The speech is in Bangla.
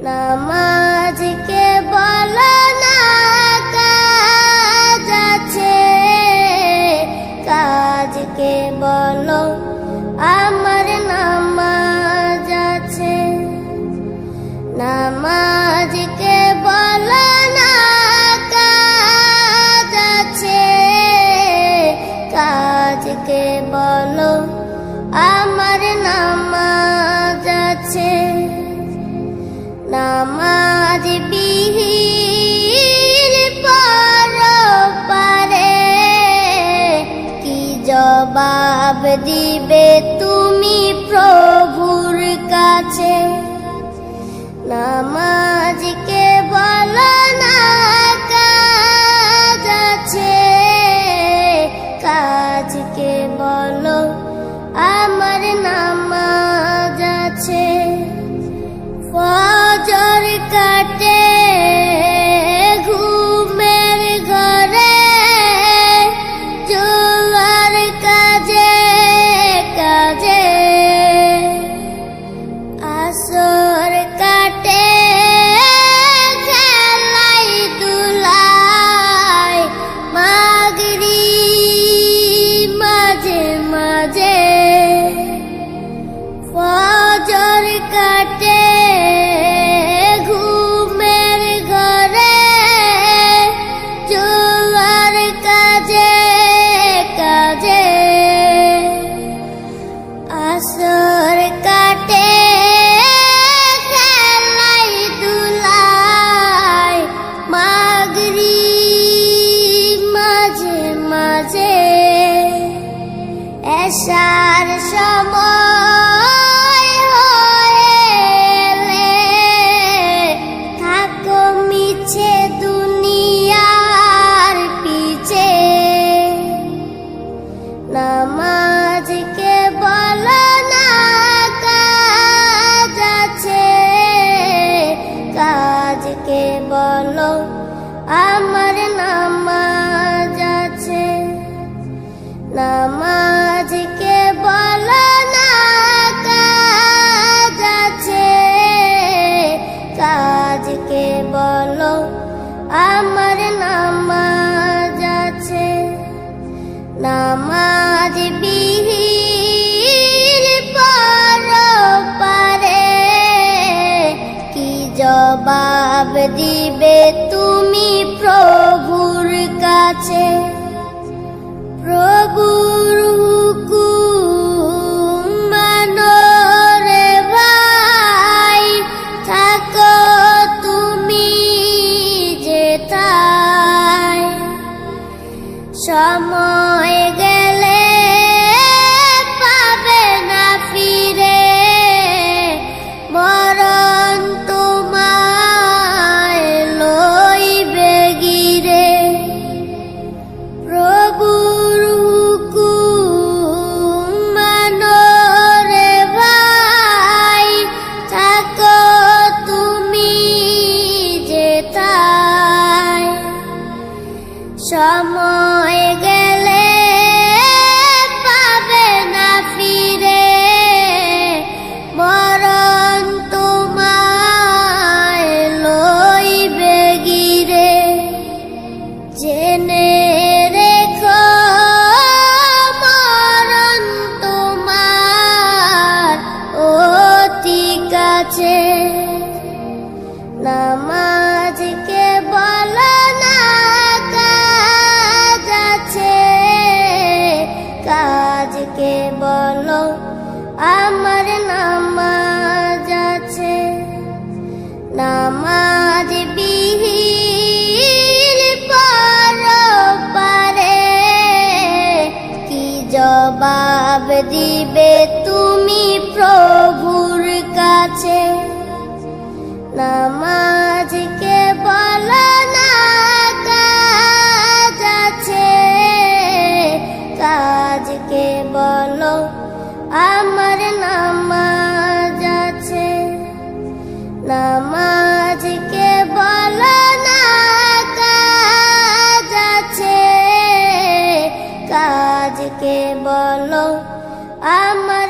নামাজকে বলো না কাজ আছে, কাজকে বলো আমার নামাজ আছে। নামাজকে বলো না কাজ আছে, কাজকে বলো আমার নামাজ আছে। নামাজ বিহীন পরপারে কি জবাব দিবে তুমি প্রভুর কাছে। নামাজকে বলো না কাজ আছে, কাজকে বলো আমার নামাজ আছে। ফজর কাটে ঘুমের ঘরে, জোয়ার কাজে কাজে। আসর কাটে খেলাই দুলাই, মাগরিব মাঝে মাঝে। ফজর কাটে ঘুমের ঘরে, জোয়ার কাজে কাজে। আসর কাটে খেলাই দুলাই, মাগরিব মাঝে মাঝে। এশার সময় হলে থাকো মিছে দুনিয়ার পিছে। নামাজকে বলো না কাজ আছে, কাজকে বলো আমার নামাজ আছে। নামাজকে বলো না কাজ আছে, কাজকে বলো আমার নামাজ আছে। নামাজ বিহীন পরপারে কি জবাব দিবে তুমি প্রভুর কাছে। প্রভুর হুকুম মানো রে ভাই, থাকো তুমি যেথায়। সময় গেলে পাবে না ফিরে, মরণ তোমায় লইবে গিরে। প্রভুর হুকুম মানো রে ভাই, থাকো তুমি যেথায়। সময় গেলে পাবে না ফিরে, মরণ তোমায় লইবে গিরে। জেনে রেখো মরণ তোমার অতি কাছে। নামাজকে বলো না কাজ আছে, কাজকে বলো আমার নামাজ আছে। নামাজ বিহীন পরপারে কি জবাব দিবে তুমি প্রভুর কাছে। নামাজকে বলো না কাজ আছে, কাজকে বলো আমার নামাজ আছে। নামাজকে বলো না কাজ আছে, কাজকে বলো আমার